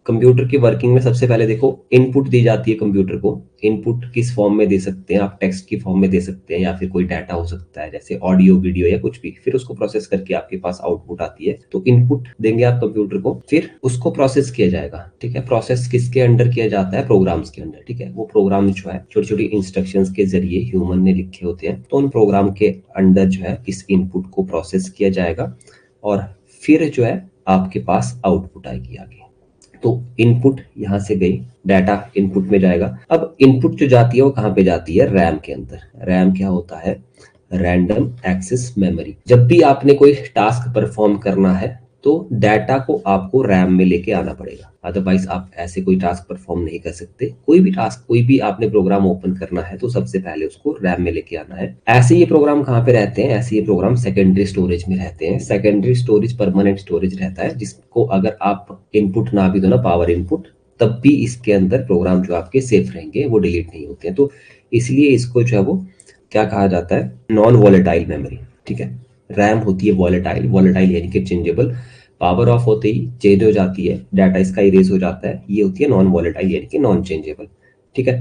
Computer की working में सबसे पहले देखो इनपुट दी जाती है कंप्यूटर को। इनपुट किस फॉर्म में दे सकते हैं आप, टेक्स्ट की फॉर्म में दे सकते हैं या फिर कोई डाटा हो सकता है जैसे ऑडियो वीडियो या कुछ भी। फिर उसको प्रोसेस करके आपके पास आउटपुट आती है। तो इनपुट देंगे आप कंप्यूटर को, फिर उसको प्रोसेस किया जाएगा। ठीक है, प्रोसेस किसके अंडर किया जाता है, प्रोग्राम्स के अंडर। ठीक है, वो प्रोग्राम जो है छोटी छोटी इंस्ट्रक्शंस के जरिए ह्यूमन ने लिखे होते हैं, तो उन प्रोग्राम के अंडर जो है इस इनपुट को प्रोसेस किया जाएगा और फिर जो है आपके पास आउटपुट आएगी आगे। तो इनपुट यहां से गई, डाटा इनपुट में जाएगा। अब इनपुट जो जाती है वो कहां पे जाती है, रैम के अंदर। रैम क्या होता है, रैंडम एक्सेस मेमोरी। जब भी आपने कोई टास्क परफॉर्म करना है तो डाटा को आपको रैम में लेके आना पड़ेगा, अदरवाइज आप ऐसे कोई टास्क परफॉर्म नहीं कर सकते। कोई भी टास्क, कोई भी आपने प्रोग्राम ओपन करना है तो सबसे पहले उसको रैम में लेके आना है। ऐसे ये प्रोग्राम कहाँ पे रहते हैं, ऐसे ये प्रोग्राम सेकेंडरी स्टोरेज में रहते हैं। सेकेंडरी स्टोरेज परमानेंट स्टोरेज रहता है, जिसको अगर आप इनपुट ना भी दो ना, पावर इनपुट, तब भी इसके अंदर प्रोग्राम जो आपके सेफ रहेंगे, वो डिलीट नहीं होते हैं। तो इसलिए इसको जो है वो क्या कहा जाता है, नॉन वॉलेटाइल मेमोरी। ठीक है, रैम होती है वॉलेटाइल, वॉलेटाइल यानी कि चेंजेबल। पावर ऑफ होते ही चेंज हो जाती है, डाटा इसका इरेज हो जाता है। ये होती है नॉन वॉलेटाइल यानी कि नॉन चेंजेबल। ठीक है,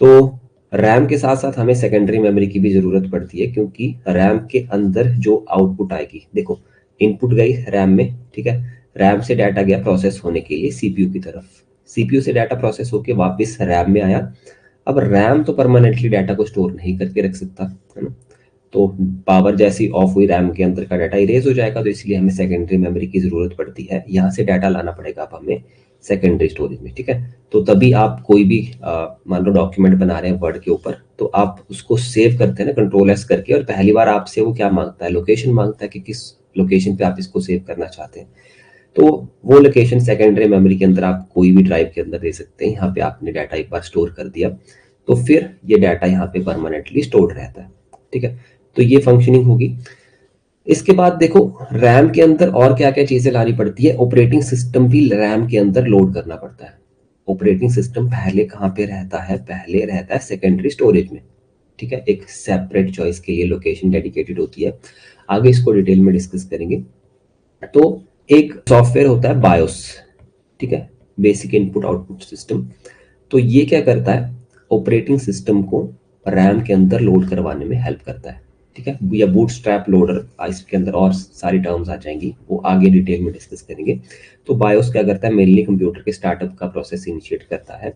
तो रैम के साथ साथ हमें सेकेंडरी मेमोरी की भी जरूरत पड़ती है, क्योंकि रैम के अंदर जो आउटपुट आएगी, देखो इनपुट गई रैम में, ठीक है, रैम से डाटा गया प्रोसेस होने के लिए सीपीयू की तरफ, सीपीयू से डाटा प्रोसेस होके वापस रैम में आया। अब रैम तो परमानेंटली डाटा को स्टोर नहीं करके रख सकता, है ना, तो पावर जैसी ऑफ हुई रैम के अंदर का डाटा इरेज हो जाएगा। तो इसलिए हमें सेकेंडरी मेमोरी की जरूरत पड़ती है, यहाँ से डाटा लाना पड़ेगा अब हमें सेकेंडरी स्टोरेज में। ठीक है, तो तभी आप कोई भी मान लो डॉक्यूमेंट बना रहे हैं वर्ड के ऊपर, तो आप उसको सेव करते हैं ना कंट्रोल एस करके, और पहली बार आपसे वो क्या मांगता है, लोकेशन मांगता है कि किस लोकेशन पे आप इसको सेव करना चाहते हैं। तो वो लोकेशन सेकेंडरी मेमोरी के अंदर आप कोई भी ड्राइव के अंदर दे सकते हैं। यहाँ पे आपने डाटा एक बार स्टोर कर दिया तो फिर ये डाटा यहाँ पे परमानेंटली स्टोर्ड रहता है। ठीक है, तो ये फंक्शनिंग होगी। इसके बाद देखो रैम के अंदर और क्या क्या चीजें लानी पड़ती है, ऑपरेटिंग सिस्टम भी रैम के अंदर लोड करना पड़ता है। ऑपरेटिंग सिस्टम पहले कहाँ पे रहता है, पहले रहता है सेकेंडरी स्टोरेज में। ठीक है, एक सेपरेट चॉइस के लिए लोकेशन डेडिकेटेड होती है, आगे इसको डिटेल में डिस्कस करेंगे। तो एक सॉफ्टवेयर होता है बायोस, ठीक है, बेसिक इनपुट आउटपुट सिस्टम। तो ये क्या करता है, ऑपरेटिंग सिस्टम को रैम के अंदर लोड करवाने में हेल्प करता है। ठीक है, या बूटस्ट्रैप लोडर, इसके अंदर और सारी टर्म्स आ जाएंगी, वो आगे डिटेल में डिस्कस करेंगे। तो बायोस क्या करता है, मेनली कंप्यूटर के स्टार्टअप का प्रोसेस इनिशिएट करता है।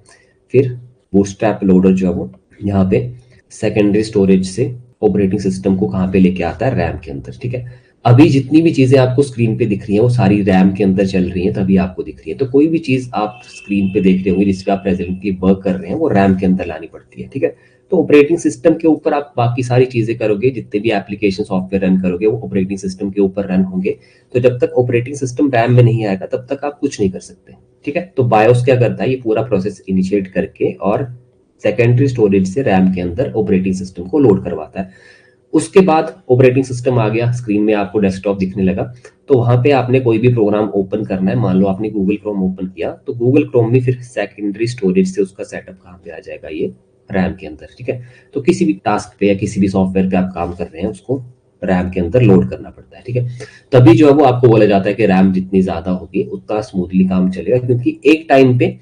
फिर बूटस्ट्रैप लोडर जो है वो यहाँ पे सेकेंडरी स्टोरेज से ऑपरेटिंग सिस्टम को कहाँ पे लेके आता है, रैम के अंदर। ठीक है, अभी जितनी भी चीजें आपको स्क्रीन पे दिख रही हैं वो सारी रैम के अंदर चल रही हैं, तभी आपको दिख रही है। तो कोई भी चीज आप स्क्रीन पे देख रहे होंगे जिस पे आप प्रेजेंटली वर्क कर रहे हैं, वो रैम के अंदर लानी पड़ती है। ठीक है, तो ऑपरेटिंग सिस्टम के ऊपर आप बाकी सारी चीजें करोगे, जितने भी एप्लीकेशन सॉफ्टवेयर रन करोगे वो ऑपरेटिंग सिस्टम के ऊपर रन होंगे। तो जब तक ऑपरेटिंग सिस्टम रैम में नहीं आएगा तब तक आप कुछ नहीं कर सकते। ठीक है, तो बायोस क्या करता है, ये पूरा प्रोसेस इनिशिएट करके और सेकेंडरी स्टोरेज से रैम के अंदर ऑपरेटिंग सिस्टम को लोड करवाता है। उसके बाद ऑपरेटिंग सिस्टम आ गया, स्क्रीन में आपको डेस्कटॉप दिखने लगा, तो वहां पे आपने कोई भी प्रोग्राम ओपन करना है, मान लो आपने गूगल क्रोम ओपन किया, तो गूगल क्रोम में फिर सेकेंडरी स्टोरेज से उसका सेटअप कहाँ पे आ जाएगा, ये रैम के अंदर। ठीक है, तो किसी भी टास्क पे या किसी भी सॉफ्टवेयर पे आप काम कर रहे हैं उसको रैम के अंदर लोड करना पड़ता है। ठीक है, तभी जो है वो आपको बोला जाता है कि रैम जितनी ज्यादा होगी उतना स्मूथली काम चलेगा, क्योंकि एक टाइम पे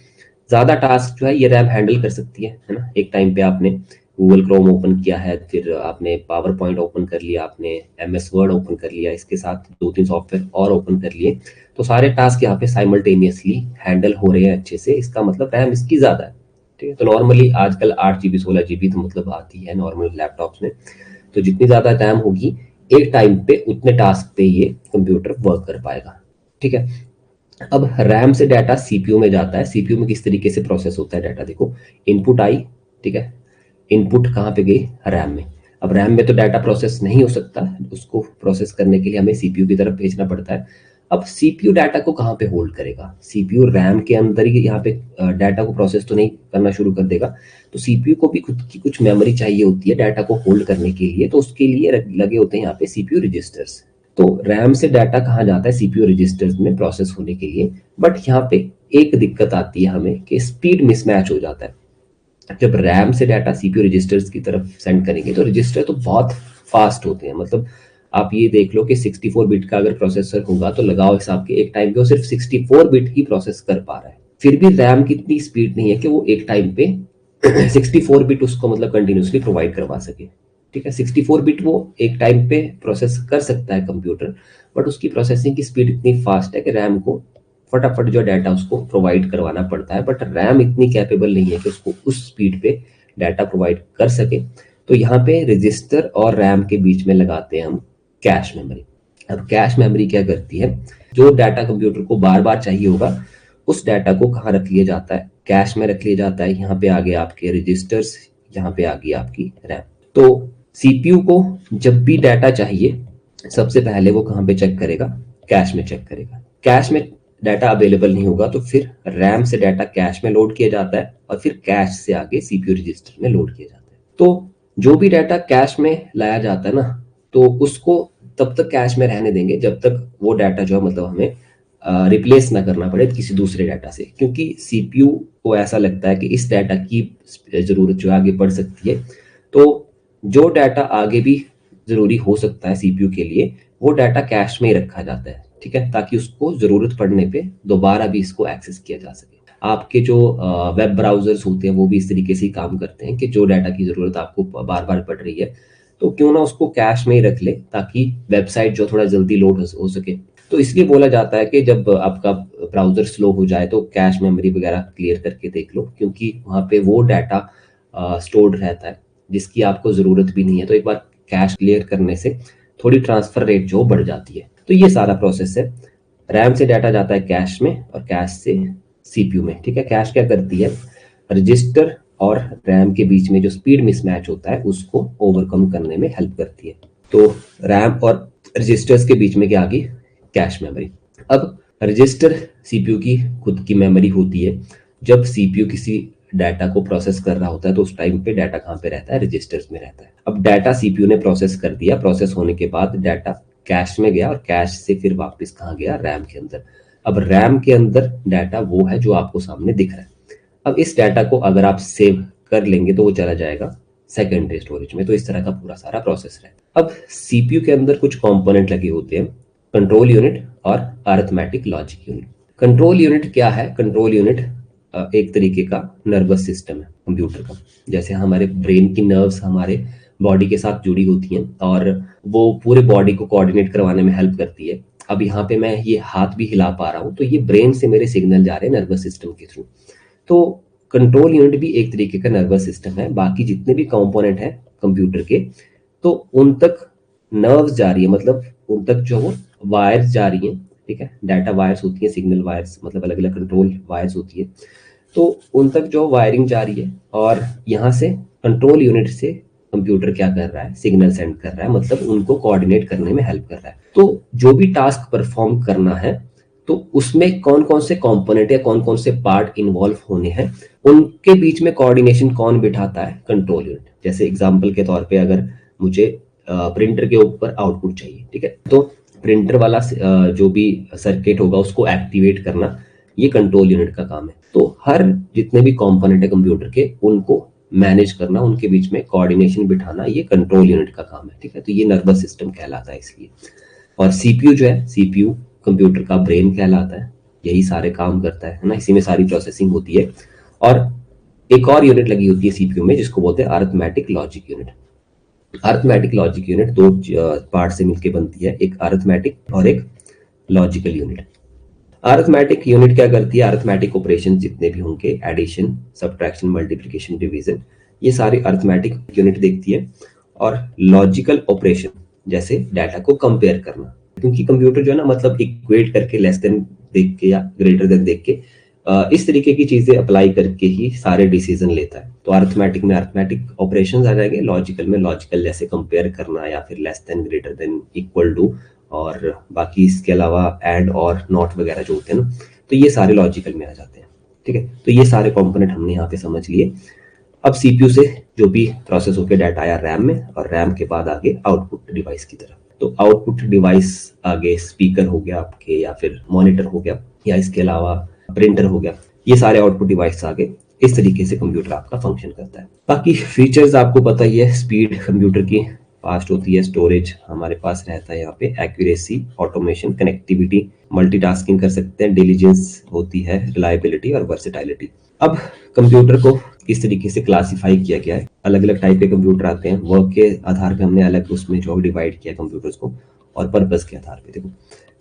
ज्यादा टास्क जो है ये रैम हैंडल कर सकती है ना। एक टाइम पे आपने गूगल क्रोम ओपन किया है, फिर आपने पावर पॉइंट ओपन कर लिया, आपने एमएस वर्ड ओपन कर लिया, इसके साथ 2-3 सॉफ्टवेयर और ओपन कर लिए, तो सारे टास्क यहाँ पे साइमल्टेनियसली हैंडल हो रहे हैं अच्छे से। इसका मतलब रैम इसकी ज्यादा है। ठीक है, तो नॉर्मली आजकल 8 GB 16 GB तो मतलब आती है नॉर्मल लैपटॉप्स में। तो जितनी ज्यादा रैम होगी एक टाइम पे उतने टास्क पे ये कंप्यूटर वर्क कर पाएगा। ठीक है, अब रैम से डाटा सीपीयू में जाता है। सीपीयू में किस तरीके से प्रोसेस होता है डाटा, देखो इनपुट आई, ठीक है, इनपुट कहाँ पे गई, रैम में। अब रैम में तो डाटा प्रोसेस नहीं हो सकता, उसको प्रोसेस करने के लिए हमें सीपीयू की तरफ भेजना पड़ता है। अब सीपीयू डाटा को कहाँ पे होल्ड करेगा, सीपीयू रैम के अंदर ही यहाँ पे डाटा को प्रोसेस तो नहीं करना शुरू कर देगा। तो सीपीयू को भी खुद की कुछ मेमोरी चाहिए होती है डाटा को होल्ड करने के लिए, तो उसके लिए लगे होते हैं यहाँ पे सीपीयू रजिस्टर्स। तो रैम से डाटा कहाँ जाता है, सीपीयू रजिस्टर्स में प्रोसेस होने के लिए। बट यहाँ पे एक दिक्कत आती है हमें कि स्पीड मिसमैच हो जाता है। जब रैम से डाटा सीपीयू रजिस्टर्स की तरफ सेंड करेंगे तो रजिस्टर तो बहुत फास्ट होते हैं, मतलब आप ये देख लो कि 64 बिट का अगर प्रोसेसर होगा तो लगाओ हिसाब के एक टाइम पे वो सिर्फ 64 बिट ही प्रोसेस कर पा रहा है। फिर भी रैम की इतनी स्पीड नहीं है कि वो एक टाइम पे 64 बिट उसको मतलब कंटिन्यूसली प्रोवाइड करवा सके। ठीक है, 64 बिट वो एक टाइम पे प्रोसेस कर सकता है कंप्यूटर, बट उसकी प्रोसेसिंग की स्पीड इतनी फास्ट है कि रैम को फटाफट जो डाटा उसको प्रोवाइड करवाना पड़ता है, बट रैम इतनी कैपेबल नहीं है कि उसको उस स्पीड पे डाटा प्रोवाइड कर सके। तो यहाँ पे रजिस्टर और रैम के बीच में लगाते हैं हम कैश मेमोरी। अब कैश मेमोरी क्या करती है, जो डाटा कंप्यूटर को बार बार चाहिए होगा उस डाटा को कहाँ रख लिया जाता है, कैश में रख लिया जाता है। यहाँ पे आ गए आपके रजिस्टर्स, यहाँ पे आ गई आपकी रैम। तो सीपीयू को जब भी डाटा चाहिए सबसे पहले वो कहाँ पे चेक करेगा, कैश में चेक करेगा। कैश में डाटा अवेलेबल नहीं होगा तो फिर रैम से डाटा कैश में लोड किया जाता है और फिर कैश से आगे सीपीयू रजिस्टर में लोड किया जाता है। तो जो भी डाटा कैश में लाया जाता है ना, तो उसको तब तक कैश में रहने देंगे जब तक वो डाटा जो है मतलब हमें रिप्लेस ना करना पड़े किसी दूसरे डाटा से, क्योंकि सीपीयू को ऐसा लगता है कि इस डाटा की जरूरत जो आगे बढ़ सकती है। तो जो डाटा आगे भी जरूरी हो सकता है सीपीयू के लिए, वो डाटा कैश में ही रखा जाता है। ठीक है, ताकि उसको जरूरत पड़ने पे दोबारा भी इसको एक्सेस किया जा सके। आपके जो वेब ब्राउजर्स होते हैं वो भी इस तरीके से ही काम करते हैं कि जो डाटा की जरूरत आपको बार बार पड़ रही है तो क्यों ना उसको कैश में ही रख ले ताकि वेबसाइट जो थोड़ा जल्दी लोड हो सके। तो इसलिए बोला जाता है कि जब आपका ब्राउजर स्लो हो जाए तो कैश मेमोरी वगैरह क्लियर करके देख लो, क्योंकि वहाँ पे वो डाटा स्टोर्ड रहता है जिसकी आपको ज़रूरत भी नहीं है। तो एक बार कैश क्लियर करने से थोड़ी ट्रांसफ़र रेट जो बढ़ जाती है। तो ये सारा प्रोसेस है। रैम से डाटा जाता है कैश में और कैश से सीपीयू में। ठीक है, कैश क्या करती है, रजिस्टर और रैम के बीच में जो स्पीड मिसमैच होता है उसको ओवरकम करने में हेल्प करती है। तो रैम और रजिस्टर्स के बीच में क्या आ गई, कैश मेमोरी। अब रजिस्टर सीपीयू की खुद की मेमोरी होती है। जब सीपीयू किसी डाटा को प्रोसेस कर रहा होता है तो उस टाइम पे डाटा कहाँ पे रहता है, रजिस्टर्स में रहता है। अब डाटा सीपीयू ने प्रोसेस कर दिया, प्रोसेस होने के बाद डाटा कैश में गया और कैश से फिर वापस कहाँ गया, रैम के अंदर। अब रैम के अंदर डाटा वो है जो आपको सामने दिख रहा है। अब इस डाटा को अगर आप सेव कर लेंगे तो वो चला जाएगा सेकेंडरी स्टोरेज में। तो इस तरह का पूरा सारा प्रोसेस है। अब सीपीयू के अंदर कुछ कंपोनेंट लगे होते हैं, कंट्रोल यूनिट और arithmetic logic unit. Control unit क्या है, कंट्रोल यूनिट एक तरीके का नर्वस सिस्टम है कंप्यूटर का। जैसे हमारे ब्रेन की नर्व्स हमारे बॉडी के साथ जुड़ी होती हैं और वो पूरे बॉडी को कोऑर्डिनेट करवाने में हेल्प करती है। अब यहाँ पे मैं ये हाथ भी हिला पा रहा हूँ तो ये ब्रेन से मेरे सिग्नल जा रहे हैं नर्वस सिस्टम के थ्रू। तो कंट्रोल यूनिट भी एक तरीके का नर्वस सिस्टम है। बाकी जितने भी कंपोनेंट हैं कंप्यूटर के, तो उन तक नर्व्स जा रही है, मतलब उन तक जो वायर्स जा रही हैं। ठीक है, डाटा वायर्स होती है, सिग्नल वायर्स मतलब अलग अलग कंट्रोल वायर्स होती है। तो उन तक जो वायरिंग जा रही है और यहाँ से कंट्रोल यूनिट से कंप्यूटर क्या कर रहा है, सिग्नल सेंड कर रहा है, मतलब उनको कोऑर्डिनेट करने में हेल्प कर रहा है। तो जो भी टास्क परफॉर्म करना है तो उसमें कौन कौन से कंपोनेंट या कौन कौन से पार्ट इन्वॉल्व होने हैं, उनके बीच में कोऑर्डिनेशन कौन बिठाता है, कंट्रोल यूनिट। जैसे एग्जांपल के तौर पे अगर मुझे प्रिंटर के ऊपर आउटपुट चाहिए, ठीक है, तो प्रिंटर वाला जो भी सर्किट होगा उसको एक्टिवेट करना ये कंट्रोल यूनिट का काम है। तो हर जितने भी कंपोनेंट है कंप्यूटर के उनको मैनेज करना, उनके बीच में कोऑर्डिनेशन बिठाना, ये कंट्रोल यूनिट का काम है। ठीक है, तो ये नर्वस सिस्टम कहलाता है इसलिए। और सीपीयू जो है, सीपीयू कंप्यूटर का ब्रेन कहलाता है, यही सारे काम करता है ना, इसी में सारी प्रोसेसिंग होती है। और एक और यूनिट लगी होती है सीपीयू में जिसको बोलते हैं arithmetic logic unit. Arithmetic logic unit दो पार्ट से मिलकर बनती है, एक अरिथमेटिक और एक लॉजिकल यूनिट। अरिथमेटिक यूनिट क्या करती है, अरिथमेटिक ऑपरेशन जितने भी होंगे, एडिशन, सब्ट्रैक्शन, मल्टीप्लिकेशन, डिवीजन, ये सारी अरिथमेटिक यूनिट देखती है। और लॉजिकल ऑपरेशन जैसे डाटा को कंपेयर करना, क्योंकि कंप्यूटर जो है ना मतलब इक्वेट करके लेस देन देख के या ग्रेटर देन देख के इस तरीके की चीजें अप्लाई करके ही सारे डिसीजन लेता है। तो अरिथमेटिक में अरिथमेटिक ऑपरेशंस आ जाएंगे, लॉजिकल में लॉजिकल जैसे कंपेयर करना या फिर less than, greater than, equal to, और बाकी इसके अलावा एंड और नॉट वगैरह जो होते हैं ना, तो ये सारे लॉजिकल में आ जाते हैं। ठीक है, तो ये सारे कंपोनेंट हमने यहाँ पे समझ लिए। अब सीपीयू से जो भी प्रोसेस होकर डाटा आया रैम में, और रैम के बाद आगे आउटपुट डिवाइस की तरफ। तो आउटपुट डिवाइस आगे स्पीकर हो गया आपके, या फिर मॉनिटर हो गया, या इसके अलावा प्रिंटर हो गया, ये सारे आउटपुट डिवाइस आगे। इस तरीके से कंप्यूटर आपका फंक्शन करता है। बाकी फीचर्स आपको पता ही है, स्पीड कंप्यूटर की फास्ट होती है, स्टोरेज हमारे पास रहता है यहाँ पे, एक्यूरेसी, ऑटोमेशन, कनेक्टिविटी, मल्टीटास्किंग कर सकते हैं, डिलीजेंस होती है, रिलायबिलिटी और वर्सेटाइलिटी। अब कंप्यूटर को किस तरीके से क्लासिफाई किया गया है, अलग अलग टाइप के कंप्यूटर आते हैं, वर्क के आधार पे हमने अलग उसमें जो डिवाइड किया कंप्यूटर्स को, और पर्पस के आधार पे। देखो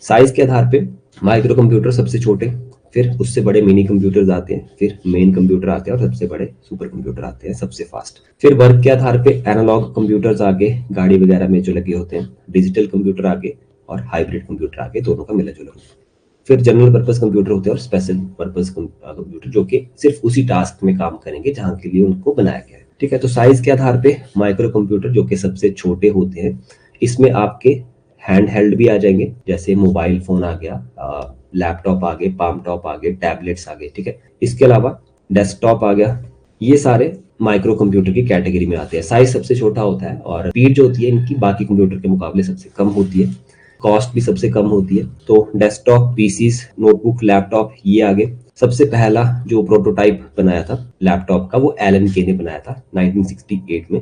साइज के आधार पे माइक्रो कंप्यूटर सबसे छोटे, फिर उससे बड़े मिनी कंप्यूटर्स आते हैं, फिर मेन कंप्यूटर आते हैं और सबसे बड़े सुपर कंप्यूटर आते हैं, सबसे फास्ट। फिर वर्क के आधार पे एनालॉग कंप्यूटर्स आगे, गाड़ी वगैरह में जो लगे होते हैं, डिजिटल कंप्यूटर आगे, और हाइब्रिड कंप्यूटर आगे, दोनों का मिला जुला। फिर जनरल पर्पस कंप्यूटर होते हैं और स्पेशल पर्पस कंप्यूटर, जो कि सिर्फ उसी टास्क में काम करेंगे जहां के लिए उनको बनाया गया है। ठीक है, तो साइज के आधार पे माइक्रो कंप्यूटर जो कि सबसे छोटे होते हैं, इसमें आपके हैंड हेल्ड भी आ जाएंगे, जैसे मोबाइल फोन आ गया, लैपटॉप आ गए, पाम टॉप आ गए, टैबलेट्स आ गए। ठीक है, इसके अलावा डेस्कटॉप आ गया, ये सारे माइक्रो कंप्यूटर की कैटेगरी में आते हैं। साइज सबसे छोटा होता है और स्पीड जो होती है इनकी बाकी कंप्यूटर के मुकाबले सबसे कम होती है, कॉस्ट भी सबसे कम होती है। तो डेस्कटॉप, पीसीस, नोटबुक, लैपटॉप, ये आगे। सबसे पहला जो प्रोटोटाइप बनाया था लैपटॉप का वो एलन के ने बनाया था 1968 में,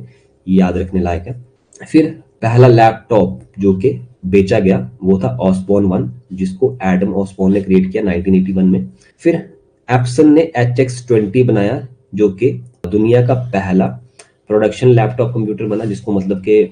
ये याद रखने लायक है। फिर पहला लैपटॉप जो कि बेचा गया वो था ऑसबॉर्न 1, जिसको एडम ऑसबॉर्न ने क्रिएट किया 1981 में। फिर एप्सन ने HX20 बनाया, जो कि दुनिया का पहला प्रोडक्शन लैपटॉप कंप्यूटर बना, जिसको मतलब के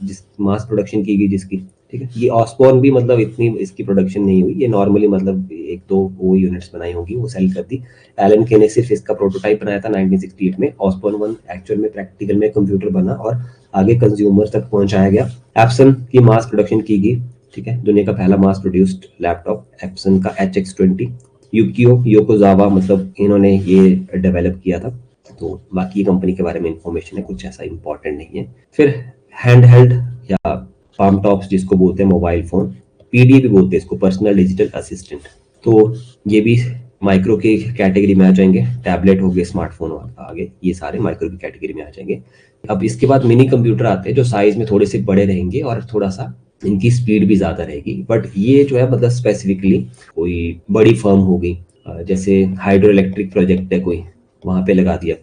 जिस मास प्रोडक्शन की गई जिसकी। ठीक है, ये ऑसबॉर्न भी मतलब इतनी इसकी प्रोडक्शन नहीं हुई, ये नॉर्मली मतलब एक दो वो यूनिट्स बनाई होंगी, वो सेल कर दी। एलन के ने सिर्फ इसका प्रोटोटाइप बनाया था 1968 में। ऑसबॉर्न 1 एक्चुअल में प्रैक्टिकल में कंप्यूटर बना और आगे कंज्यूमर तक पहुंचाया गया। एप्सन की मास प्रोडक्शन की गई। ठीक है, दुनिया का पहला मास प्रोड्यूस्ड लैपटॉप एप्सन का HX20। यूकियो योकोजावा मतलब इन्होंने ये डेवलप किया था। तो बाकी कंपनी के बारे में इंफॉर्मेशन है, कुछ ऐसा इंपॉर्टेंट नहीं है। फिर हैंड हेल्ड या पाम टॉप्स जिसको बोलते हैं, मोबाइल फोन, पीडी भी बोलते हैं इसको, पर्सनल डिजिटल असिस्टेंट, तो ये भी माइक्रो की कैटेगरी में आ जाएंगे। टैबलेट हो गए, स्मार्टफोन आगे, ये सारे माइक्रो की कैटेगरी में आ जाएंगे। अब इसके बाद मिनी कंप्यूटर आते हैं जो साइज में थोड़े से बड़े रहेंगे और थोड़ा सा इनकी स्पीड भी ज्यादा रहेगी, बट ये जो है मतलब स्पेसिफिकली कोई बड़ी फर्म हो गई, जैसे हाइड्रो इलेक्ट्रिक प्रोजेक्ट है कोई, वहां पे लगा दिया,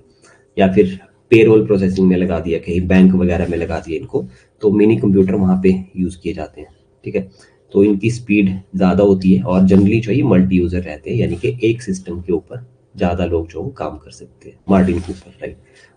या फिर पेरोल प्रोसेसिंग में लगा दिया, कहीं बैंक वगैरह में लगा दिया इनको, तो मिनी कंप्यूटर वहां पे यूज किए जाते हैं। ठीक है, तो इनकी स्पीड ज़्यादा होती है और जनरली जो है मल्टी यूज़र रहते हैं, यानी कि एक सिस्टम के ऊपर ज़्यादा लोग जो काम कर सकते हैं। Martin Cooper, right,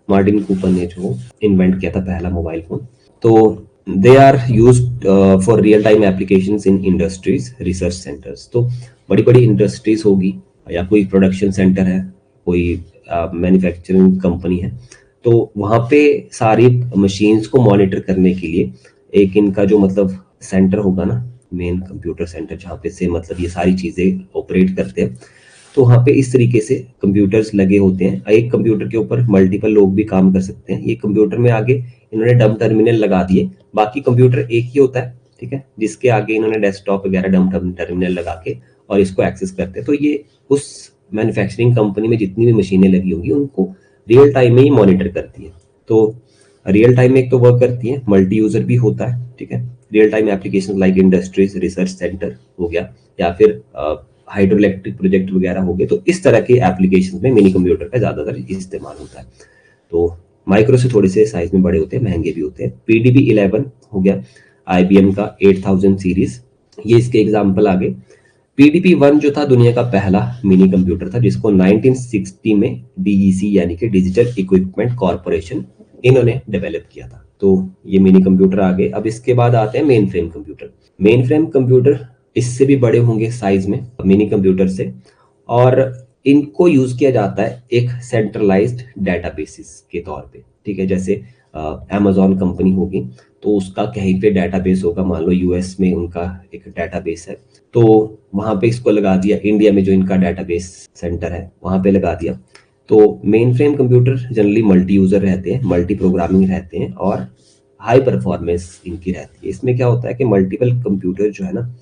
Martin Cooper ने जो इन्वेंट किया था पहला मोबाइल फोन। तो they are used for real time applications in industries, research centres. तो बड़ी बड़ी इंडस्ट्रीज होगी या कोई प्रोडक्शन सेंटर है, कोई मैन्युफैक्चरिंग कंपनी है, तो वहाँ पे सारी मशीन्स को मॉनिटर करने के लिए एक इनका जो मतलब सेंटर होगा ना, मेन कंप्यूटर सेंटर, जहाँ पे से मतलब ये सारी चीज़ें ऑपरेट करते हैं। तो वहाँ पे इस तरीके से कंप्यूटर्स लगे होते हैं, एक कंप्यूटर के ऊपर मल्टीपल लोग भी काम कर सकते हैं। ये कंप्यूटर में आगे इन्होंने डम टर्मिनल लगा दिए, बाकी कंप्यूटर एक ही होता है। ठीक है, जिसके आगे इन्होंने डेस्कटॉप वगैरह डम टर्मिनल लगा के और इसको एक्सेस करते हैं। तो ये उस मैन्युफैक्चरिंग कंपनी में जितनी भी मशीनें लगी होंगी उनको रियल टाइम में ही मॉनिटर करती है। तो रियल टाइम में एक तो वर्क करती है, मल्टी यूजर भी होता है। ठीक है, real time application like industries, research centre हो गया, या फिर हाइड्रो इलेक्ट्रिक प्रोजेक्ट वगैरह हो गए। तो इस तरह के एप्लीकेशन में मिनी कंप्यूटर का ज्यादातर इस्तेमाल होता है। तो माइक्रो से थोड़े से साइज में बड़े होते हैं, महंगे भी होते हैं। PDP 11 हो गया IBM का 8000 सीरीज, ये इसके एग्जाम्पल आ गए। PDP 1 जो था दुनिया का पहला मिनी कंप्यूटर था, जिसको 1960 में DEC यानी कि डिजिटल इक्विपमेंट कॉर्पोरेशन इन्होंने डेवलप किया था। तो ये मिनी कंप्यूटर आ गए। अब इसके बाद आते हैं main frame computer. Main frame computer इससे भी बड़े होंगे साइज में मिनी कंप्यूटर से, और इनको यूज किया जाता है एक सेंट्रलाइज्ड डेटाबेसिस के तौर पे। ठीक है, जैसे अमेजॉन कंपनी होगी तो उसका कहीं पे डेटाबेस होगा, मान लो US में उनका एक डेटाबेस है, तो वहां पे इसको लगा दिया। इंडिया में जो इनका डेटाबेस सेंटर है वहां पे लगा दिया। तो main frame computer generally multi user रहते हैं, मल्टी प्रोग्रामिंग रहते हैं और हाई परफॉर्मेंस इनकी रहती है। इसमें क्या होता है कि मल्टीपल कंप्यूटर जो है ना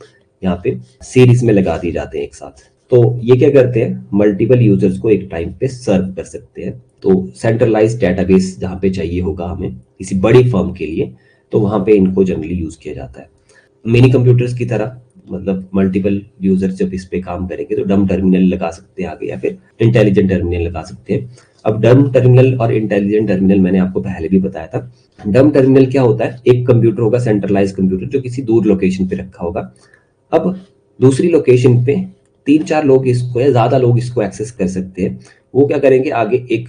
यहाँ पे सीरीज में लगा दिए जाते हैं एक साथ। तो ये क्या करते हैं, मल्टीपल यूजर्स को एक टाइम पे सर्व कर सकते हैं। तो सेंट्रलाइज्ड डेटाबेस जहाँ पे चाहिए होगा हमें किसी बड़ी फर्म के लिए, तो वहां पे इनको जनरली यूज किया जाता है। मिनी कंप्यूटर्स की तरह मतलब मल्टीपल यूजर जब इस पे काम करेंगे तो डम टर्मिनल लगा सकते हैं आगे, या फिर इंटेलिजेंट टर्मिनल लगा सकते हैं। अब डम टर्मिनल और इंटेलिजेंट टर्मिनल मैंने आपको पहले भी बताया था। डम टर्मिनल क्या होता है, एक कंप्यूटर होगा, सेंट्रलाइज कंप्यूटर, जो किसी दूर लोकेशन पे रखा होगा। अब दूसरी लोकेशन पे 3-4 लोग इसको या ज्यादा लोग इसको एक्सेस कर सकते हैं। वो क्या करेंगे, आगे एक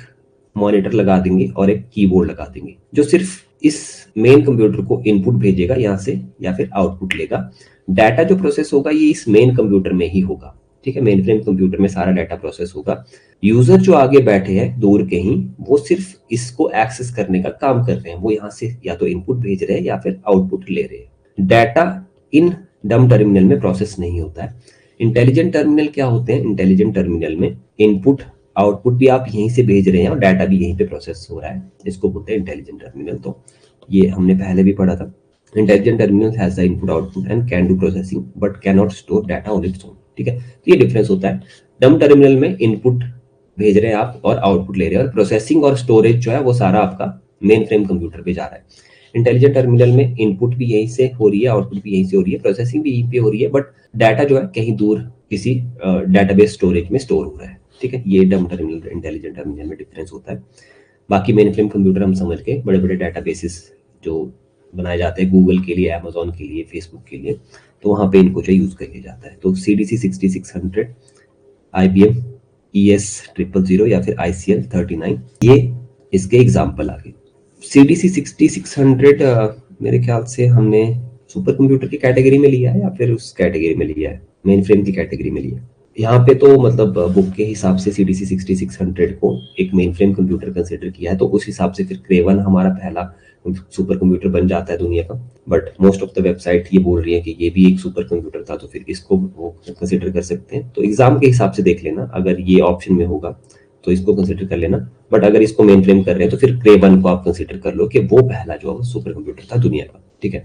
मॉनिटर लगा देंगे और एक कीबोर्ड लगा देंगे, जो सिर्फ इस मेन कंप्यूटर को इनपुट भेजेगा यहाँ से, या फिर आउटपुट लेगा। डाटा जो प्रोसेस होगा ये इस मेन कंप्यूटर में ही होगा, ठीक है। मेन फ्रेम कंप्यूटर में सारा डाटा प्रोसेस होगा। यूजर जो आगे बैठे हैं दूर कहीं, वो सिर्फ इसको एक्सेस करने का काम कर रहे हैं। वो यहाँ से या तो इनपुट भेज रहे हैं या फिर आउटपुट ले रहे हैं। डाटा इन डम टर्मिनल में प्रोसेस नहीं होता है। इंटेलिजेंट टर्मिनल क्या होते हैं, इंटेलिजेंट टर्मिनल में इनपुट आउटपुट भी आप यहीं से भेज रहे हैं और डाटा भी यहीं पे प्रोसेस हो रहा है, इसको बोलते हैं इंटेलिजेंट टर्मिनल। तो ये हमने पहले भी पढ़ा था। Intelligent terminal has the input output and can do processing but can not store data on its own, ठीक है। तो ये डिफरेंस होता है। डम टर्मिनल में इनपुट भेज रहे हैं आप और आउटपुट ले रहे हैं, और प्रोसेसिंग और स्टोरेज जो है वो सारा आपका मेन फ्रेम कंप्यूटर पे जा रहा है। इंटेलिजेंट टर्मिनल में इनपुट भी यहीं से हो रही है, आउटपुट भी यहीं से हो रही है, प्रोसेसिंग भी यहीं पे हो रही है, बट डाटा जो है कहीं दूर किसी डेटाबेस स्टोरेज में स्टोर हो रहा है, ठीक है। ये डम टर्मिनल इंटेलिजेंट टर्मिनल में डिफरेंस होता है। बाकी मेन फ्रेम कंप्यूटर हम समझ के, बड़े बड़े डाटाबेसेस जो बनाए जाते हैं गूगल के लिए, अमेजोन के लिए, फेसबुक के लिए, तो वहाँ पे इनको जो यूज कर लिया जाता है। तो CDC 6600, IBM ES000 या फिर ICL 39, ये इसके एग्जाम्पल आ गए। CDC 6600 मेरे ख्याल से हमने सुपर कंप्यूटर की कैटेगरी में लिया है या फिर उस कैटेगरी में लिया है, मेन फ्रेम की कैटेगरी में लिया है। यहाँ पे तो मतलब बुक के हिसाब से CDC 6600 को एक मेन फ्रेम कंप्यूटर कंसिडर किया है, तो उस हिसाब से फिर क्रेवन हमारा पहला सुपर कंप्यूटर बन जाता है दुनिया का। But most of the website ये बोल रही है कि ये भी एक सुपर कंप्यूटर था, तो फिर इसको वो कंसिडर कर सकते हैं। तो एग्जाम के हिसाब से देख लेना, अगर ये ऑप्शन में होगा तो इसको कंसिडर कर लेना। बट अगर इसको मेन फ्रेम कर रहे हैं तो फिर क्रेवन को आप कंसिडर कर लो कि वो पहला जो सुपर कंप्यूटर था दुनिया का, ठीक है।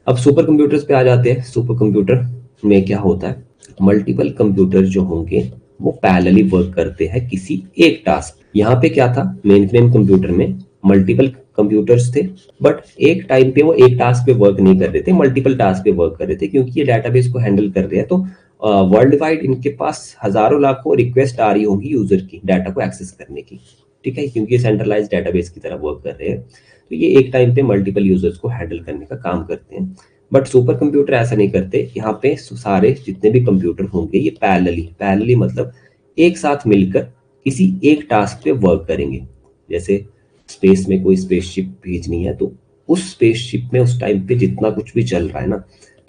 अब सुपर कंप्यूटर्स पे आ जाते हैं। सुपर कंप्यूटर में क्या होता है, मल्टीपल कंप्यूटर जो होंगे वो पैरेलली वर्क करते हैं किसी एक टास्क। यहाँ पे क्या था, मेन फ्रेम कंप्यूटर में मल्टीपल कंप्यूटर्स थे, बट एक टाइम पे वो एक टास्क पे वर्क नहीं कर रहे थे, मल्टीपल टास्क पे वर्क कर रहे थे, क्योंकि ये डाटाबेस को हैंडल कर रहे हैं। तो वर्ल्ड वाइड इनके पास हजारों लाखों रिक्वेस्ट आ रही होंगी यूजर की डाटा को एक्सेस करने की, ठीक है, क्योंकि ये सेंट्रलाइज डाटाबेस की तरह वर्क कर रहे हैं। तो ये एक टाइम पे मल्टीपल यूजर्स को हैंडल करने का काम करते हैं। बट सुपर कंप्यूटर ऐसा नहीं करते। यहाँ पे सारे जितने भी कंप्यूटर होंगे ये पैरेलली मतलब एक साथ मिलकर किसी एक टास्क पे वर्क करेंगे। जैसे स्पेस में कोई स्पेसशिप भेजनी है, तो उस स्पेसशिप में उस टाइम पे जितना कुछ भी चल रहा है ना,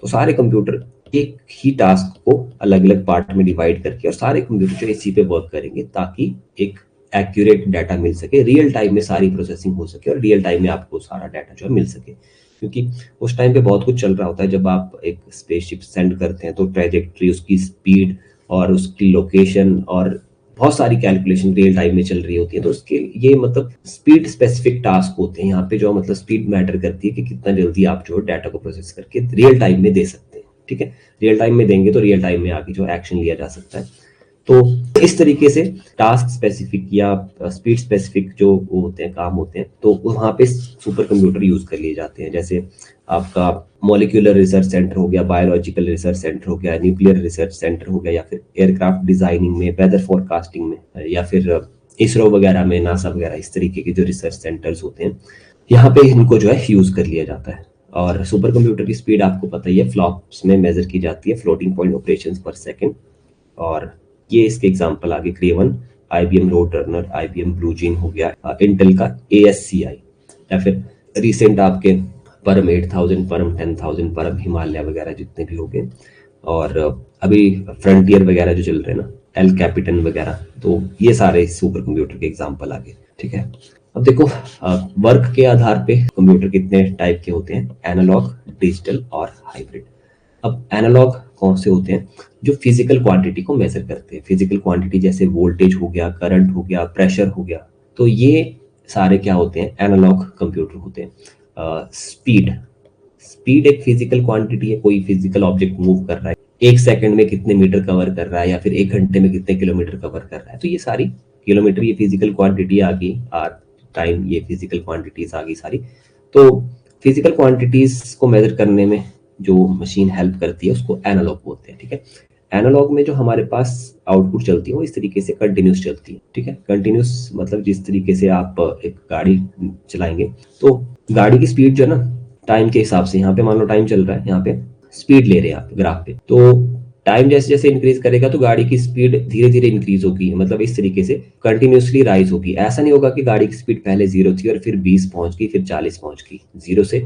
तो सारे कंप्यूटर एक ही टास्क को अलग अलग पार्ट में डिवाइड करके और सारे कंप्यूटर जो इसी पे वर्क करेंगे, ताकि एक एक्यूरेट डाटा मिल सके, रियल टाइम में सारी प्रोसेसिंग हो सके और रियल टाइम में आपको सारा डाटा जो है मिल सके। क्योंकि उस टाइम पे बहुत कुछ चल रहा होता है। जब आप एक स्पेसशिप सेंड करते हैं तो ट्रैजेक्टरी, उसकी स्पीड और उसकी लोकेशन और बहुत सारी कैलकुलेशन रियल टाइम में चल रही होती है। तो उसके ये मतलब स्पीड स्पेसिफिक टास्क होते हैं यहाँ पे, जो मतलब स्पीड मैटर करती है कि कितना जल्दी आप जो डाटा को प्रोसेस करके रियल टाइम में दे सकते हैं, ठीक है। रियल टाइम में देंगे तो रियल टाइम में आगे जो एक्शन लिया जा सकता है। तो इस तरीके से टास्क स्पेसिफिक या स्पीड स्पेसिफिक जो होते हैं, काम होते हैं, तो वहाँ पे सुपर कंप्यूटर यूज कर लिए जाते हैं। जैसे आपका मॉलिक्यूलर रिसर्च सेंटर हो गया, बायोलॉजिकल रिसर्च सेंटर हो गया, न्यूक्लियर रिसर्च सेंटर हो गया, या फिर एयरक्राफ्ट डिजाइनिंग में, वेदर फोरकास्टिंग में, या फिर इसरो वगैरह में, नासा वगैरह, इस तरीके के जो रिसर्च सेंटर्स होते हैं, यहाँ पे इनको जो है यूज कर लिया जाता है। और सुपर कंप्यूटर की स्पीड आपको पता ही है, फ्लॉप्स में मेजर की जाती है, फ्लोटिंग पॉइंट ऑपरेशंस पर सेकंड। और ये इसके एग्जांपल आगे Kraven, IBM रोटरनर, IBM blue gene हो गया, इंटेल का ASCI, या फिर रिसेंट आपके परम 8000, परम 10000, परम हिमालय वगैरह जितने भी हो गए, और अभी फ्रंटियर वगैरह जो चल रहे हैं ना, एल कैपिटन वगैरह, तो ये सारे सुपर कंप्यूटर के एग्जांपल आगे, ठीक है। अब देखो वर्क के आधार पे कंप्यूटर कितने टाइप के होते हैं, एनालॉग, डिजिटल और हाइब्रिड। अब एनालॉग कौन से होते हैं, जो फिजिकल क्वांटिटी को मेजर करते हैं। फिजिकल क्वांटिटी जैसे वोल्टेज हो गया, करंट हो गया, प्रेशर हो गया, तो ये सारे क्या होते हैं, एनालॉग कंप्यूटर होते हैं। स्पीड एक फिजिकल क्वांटिटी है, कोई फिजिकल ऑब्जेक्ट मूव कर रहा है, एक सेकंड में कितने मीटर कवर कर रहा है, या फिर एक घंटे में कितने किलोमीटर कवर कर रहा है, तो ये सारी किलोमीटर, ये फिजिकल क्वांटिटी आ गई, टाइम, ये फिजिकल क्वांटिटीज आ गई सारी। तो फिजिकल क्वांटिटीज को मेजर करने में जो मशीन हेल्प करती है उसको एनालॉग बोलते हैं। ठीक है, एनालॉग में जो हमारे पास आउटपुट चलती है वो इस तरीके से कंटिन्यूस चलती है। ठीक है, कंटिन्यूस मतलब जिस तरीके से आप एक गाड़ी चलाएंगे तो गाड़ी की स्पीड जो है ना टाइम के हिसाब से, यहाँ पे मान लो टाइम चल रहा है, यहाँ पे स्पीड ले रहे हैं आप ग्राफ पे, तो टाइम जैसे जैसे इंक्रीज करेगा तो गाड़ी की स्पीड धीरे धीरे इंक्रीज होगी, मतलब इस तरीके से कंटिन्यूसली राइज होगी। ऐसा नहीं होगा कि गाड़ी की स्पीड पहले 0 थी और फिर 20 पहुंच गई फिर 40 पहुंच गई। 0 से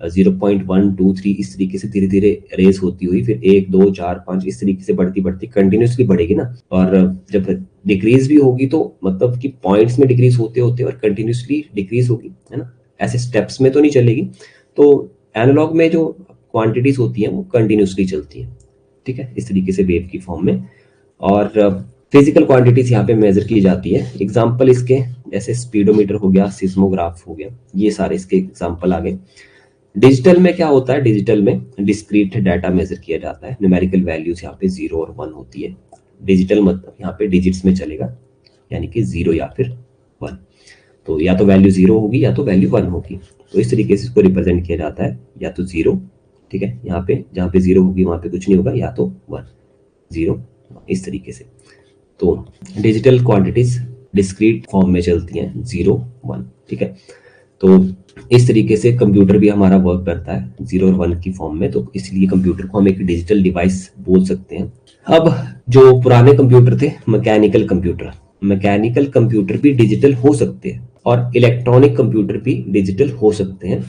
0.123 इस तरीके से धीरे धीरे रेस होती हुई फिर 1 2 4 5 इस तरीके से बढ़ती बढ़ती कंटिन्यूसली बढ़ेगी ना। और जब डिक्रीज भी होगी तो मतलब कि पॉइंट्स में डिक्रीज होते होते और कंटिन्यूसली डिक्रीज होगी, है ना, ऐसे स्टेप्स में तो नहीं चलेगी। तो एनालॉग में जो क्वांटिटीज होती हैं वो कंटिन्यूसली चलती हैं। ठीक है, इस तरीके से वेव की फॉर्म में। और फिजिकल क्वांटिटीज यहाँ पे मेजर की जाती है। एग्जाम्पल इसके जैसे स्पीडोमीटर हो गया, सिस्मोग्राफ हो गया, ये सारे इसके एग्जाम्पल आ गए। डिजिटल में क्या होता है, डिजिटल में डिस्क्रीट डाटा मेजर किया जाता है। न्यूमेरिकल वैल्यूज यहाँ पे 0 और 1 होती है। डिजिटल मतलब यहाँ पे डिजिट्स में चलेगा, यानी कि 0 या फिर 1। तो या तो वैल्यू 0 होगी या तो वैल्यू 1 होगी। तो इस तरीके से इसको रिप्रेजेंट किया जाता है, या तो 0, ठीक है, यहाँ पे जहाँ पे 0 होगी वहाँ पे कुछ नहीं होगा, या तो 1 0 इस तरीके से। तो डिजिटल क्वांटिटीज डिस्क्रीट फॉर्म में चलती हैं 0 1। ठीक है, तो इस तरीके से कंप्यूटर भी हमारा वर्क करता है 0 और 1 की फॉर्म में। तो इसलिए कंप्यूटर को हम एक डिजिटल डिवाइस बोल सकते हैं। अब जो पुराने कंप्यूटर थे मैकेनिकल कंप्यूटर, मैकेनिकल कंप्यूटर भी डिजिटल हो सकते हैं और इलेक्ट्रॉनिक कंप्यूटर भी डिजिटल हो सकते हैं।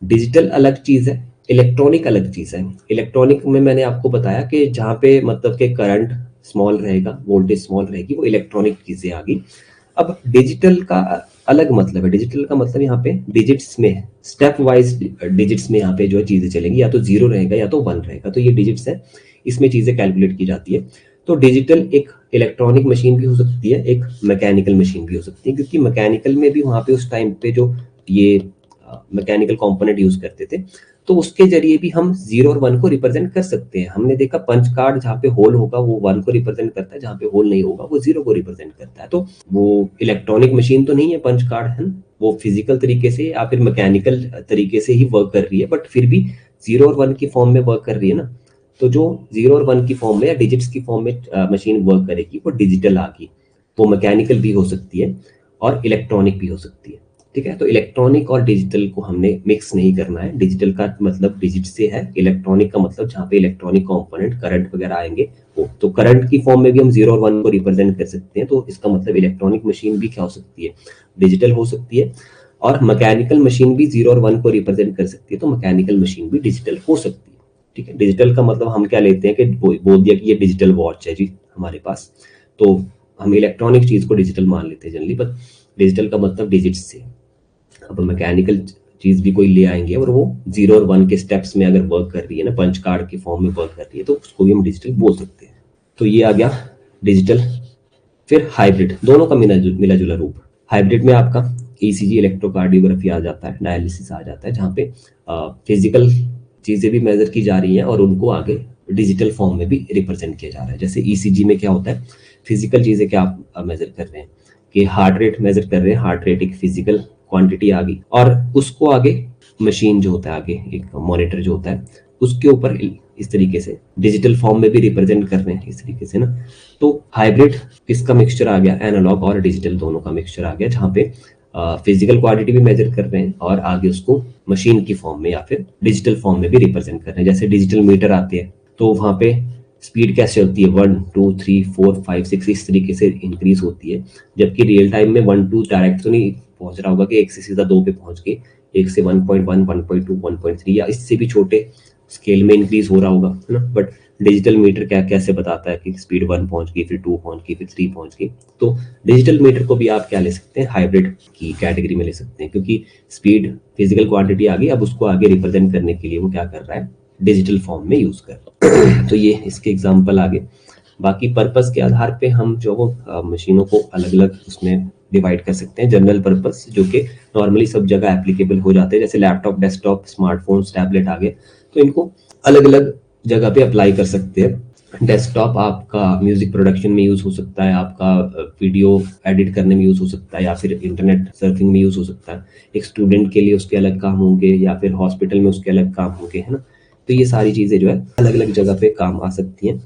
डिजिटल अलग चीज है, इलेक्ट्रॉनिक अलग चीज है। इलेक्ट्रॉनिक में मैंने आपको बताया कि जहाँ पे मतलब के करंट स्मॉल रहेगा, वोल्टेज स्मॉल रहेगी, वो इलेक्ट्रॉनिक चीजें आ गई। अब डिजिटल का अलग मतलब है। डिजिटल का मतलब यहाँ पे डिजिट्स में, स्टेप वाइज डिजिट्स में यहाँ पे जो चीजें चलेंगी, या तो 0 रहेगा या तो 1 रहेगा। तो ये डिजिट्स है, इसमें चीजें कैलकुलेट की जाती है। तो डिजिटल एक इलेक्ट्रॉनिक मशीन भी हो सकती है, एक मैकेनिकल मशीन भी हो सकती है, क्योंकि मैकेनिकल में भी वहां पे उस टाइम पे जो ये मैकेनिकल कंपोनेंट यूज करते थे तो उसके जरिए भी हम 0 और 1 को रिप्रेजेंट कर सकते हैं। हमने देखा पंच कार्ड जहाँ पे होल होगा वो 1 को रिप्रेजेंट करता है, जहाँ पे होल नहीं होगा वो 0 को रिप्रेजेंट करता है। तो वो इलेक्ट्रॉनिक मशीन तो नहीं है पंच कार्ड, है ना, वो फिजिकल तरीके से या फिर मैकेनिकल तरीके से ही वर्क कर रही है, बट फिर भी 0 और 1 की फॉर्म में वर्क कर रही है ना। तो जो 0 और 1 की फॉर्म में या डिजिट्स की फॉर्म में मशीन वर्क करेगी वो डिजिटल आ गई। वो मैकेनिकल भी हो सकती है और इलेक्ट्रॉनिक भी हो सकती है। ठीक है, तो इलेक्ट्रॉनिक और डिजिटल को हमने मिक्स नहीं करना है। डिजिटल का मतलब डिजिट से है, इलेक्ट्रॉनिक का मतलब जहाँ पे इलेक्ट्रॉनिक कंपोनेंट करंट वगैरह आएंगे वो। तो करंट की फॉर्म में भी हम 0 और 1 को रिप्रेजेंट कर सकते हैं। तो इसका मतलब इलेक्ट्रॉनिक मशीन भी क्या हो सकती है, डिजिटल हो सकती है। और मैकेनिकल मशीन भी 0 और 1 को रिप्रेजेंट कर सकती है, तो मैकेनिकल मशीन भी डिजिटल हो सकती है। ठीक है, डिजिटल का मतलब हम क्या लेते हैं कि बोल दिया कि ये डिजिटल वॉच है जी हमारे पास, तो हम इलेक्ट्रॉनिक चीज को डिजिटल मान लेते हैं जनरली, बट डिजिटल का मतलब डिजिट से। अब मैकेनिकल चीज भी कोई ले आएंगे और वो 0 और 1 के स्टेप्स में अगर वर्क कर रही है ना, पंच कार्ड के फॉर्म में वर्क कर रही है, तो उसको भी हम डिजिटल बोल सकते हैं। तो ये आ गया डिजिटल। फिर हाइब्रिड, दोनों का मिला जुला रूप। हाइब्रिड में आपका ईसीजी इलेक्ट्रोकार्डियोग्राफी आ जाता है, डायलिसिस आ जाता है, जहाँ पे फिजिकल चीजें भी मेजर की जा रही हैं और उनको आगे डिजिटल फॉर्म में भी रिप्रेजेंट किया जा रहा है। जैसे ईसीजी में क्या होता है, फिजिकल चीजें क्या आप मेजर कर रहे हैं कि हार्ट रेट मेजर कर रहे हैं, हार्ट रेट एक फिजिकल क्वांटिटी आ गई, और उसको आगे मशीन जो होता है, आगे एक मॉनिटर जो होता है उसके ऊपर इस तरीके से डिजिटल फॉर्म में भी रिप्रेजेंट कर रहे हैं इस तरीके से ना। तो हाइब्रिड किसका मिक्सचर आ गया, एनालॉग और डिजिटल दोनों का मिक्सचर आ गया, जहाँ पे फिजिकल क्वांटिटी भी मेजर कर रहे हैं और आगे उसको मशीन की फॉर्म में या फिर डिजिटल फॉर्म में भी रिप्रेजेंट कर रहे हैं। जैसे डिजिटल मीटर आते हैं तो वहां पे स्पीड कैसे चलती है, 1 2 3 4 5 6 इस तरीके से इंक्रीज होती है, जबकि रियल टाइम में 1 2 डायरेक्ट तो नहीं पहुंच रहा होगा कि 1 से सीधा 2 पे पहुंच के 1 से 1.1 1.2 1.3 या इससे भी छोटे स्केल में इंक्रीज हो रहा होगा, है ना। बट डिजिटल मीटर क्या कैसे बताता है कि स्पीड 1 पहुंच गई, फिर 2 पहुंच गई, फिर 3 पहुंच गई। तो डिजिटल मीटर को भी आप क्या ले सकते हैं, हाइब्रिड की कैटेगरी में ले सकते हैं, क्योंकि स्पीड फिजिकल क्वांटिटी आ गई, अब उसको आगे रिप्रेजेंट करने के लिए वो क्या कर रहा है, डिजिटल फॉर्म में यूज कर। तो ये इसके एग्जाम्पल आगे। बाकी पर्पस के आधार पे हम जो मशीनों को अलग अलग उसमें डिवाइड कर सकते हैं। जनरल पर्पस जो कि नॉर्मली सब जगह एप्लीकेबल हो जाते हैं, जैसे लैपटॉप, डेस्कटॉप, स्मार्टफोन्स, टैबलेट आ गए, तो इनको अलग अलग जगह पे अप्लाई कर सकते हैं। डेस्कटॉप आपका म्यूजिक प्रोडक्शन में यूज हो सकता है, आपका वीडियो एडिट करने में यूज हो सकता है, या फिर इंटरनेट सर्फिंग में यूज हो सकता है। एक स्टूडेंट के लिए उसके अलग काम होंगे, या फिर हॉस्पिटल में उसके अलग काम होंगे, है ना। तो ये सारी चीज़ें जो है अलग अलग जगह पे काम आ सकती हैं।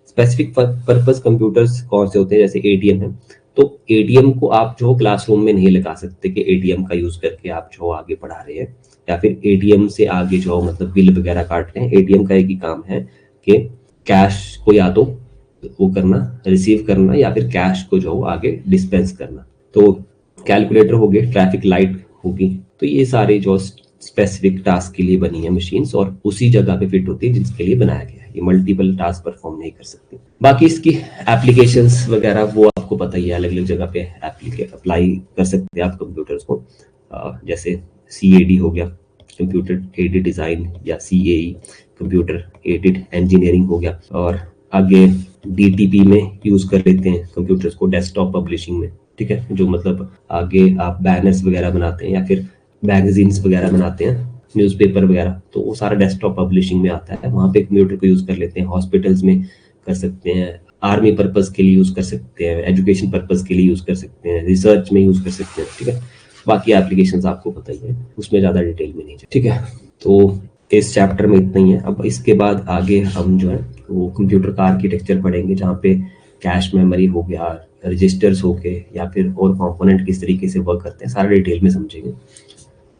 स्पेसिफिक पर्पस कंप्यूटर्स कौन से होते हैं, जैसे एटीएम है, तो एटीएम को आप जो क्लासरूम में नहीं लगा सकते कि एटीएम का यूज करके आप जो आगे पढ़ा रहे हैं, या फिर एटीएम से आगे जो मतलब बिल वगैरह काट रहे हैं। एटीएम का एक ही काम है कि कैश को या तो वो करना, रिसीव करना, या फिर कैश को जो आगे डिस्पेंस करना। तो कैलकुलेटर हो गए, ट्रैफिक लाइट होगी, तो ये सारे जो स्पेसिफिक टास्क के लिए बनी है मशीन्स और उसी जगह पे फिट होती है जिसके लिए बनाया गया है। ये मल्टीपल टास्क परफॉर्म नहीं कर सकती। बाकी इसकी एप्लीकेशंस वगैरह वो आपको पता ही है, अलग अलग जगह पे अप्लाई कर सकते हैं आप कंप्यूटर्स को। जैसे CAD हो गया, कंप्यूटर एडेड डिज़ाइन, या CAE कंप्यूटर एडेड इंजीनियरिंग हो गया। और आगे DTP में यूज़ कर लेते हैं कंप्यूटर्स को, डेस्कटॉप पब्लिशिंग में, ठीक है, जो मतलब आगे आप बैनर्स वगैरह बनाते हैं या फिर मैगजीन्स वगैरह बनाते हैं, न्यूज़पेपर वगैरह, तो वो सारा डेस्कटॉप पब्लिशिंग में आता है। वहाँ पे कंप्यूटर को यूज़ कर लेते हैं। हॉस्पिटल्स में कर सकते हैं, आर्मी पर्पज़ के लिए यूज़ कर सकते हैं, एजुकेशन पर्पज़ के लिए यूज़ कर सकते हैं, रिसर्च में यूज़ कर सकते हैं, ठीक है। बाकी एप्लीकेशंस आपको पता ही है, उसमें ज़्यादा डिटेल में नहीं, ठीक है। तो इस चैप्टर में इतना ही है। अब इसके बाद आगे हम जो है वो कंप्यूटर का आर्किटेक्चर पढ़ेंगे, जहाँ पे कैश मेमोरी हो गया, रजिस्टर्स हो गए, या फिर और कंपोनेंट किस तरीके से वर्क करते हैं, सारा डिटेल में समझेंगे।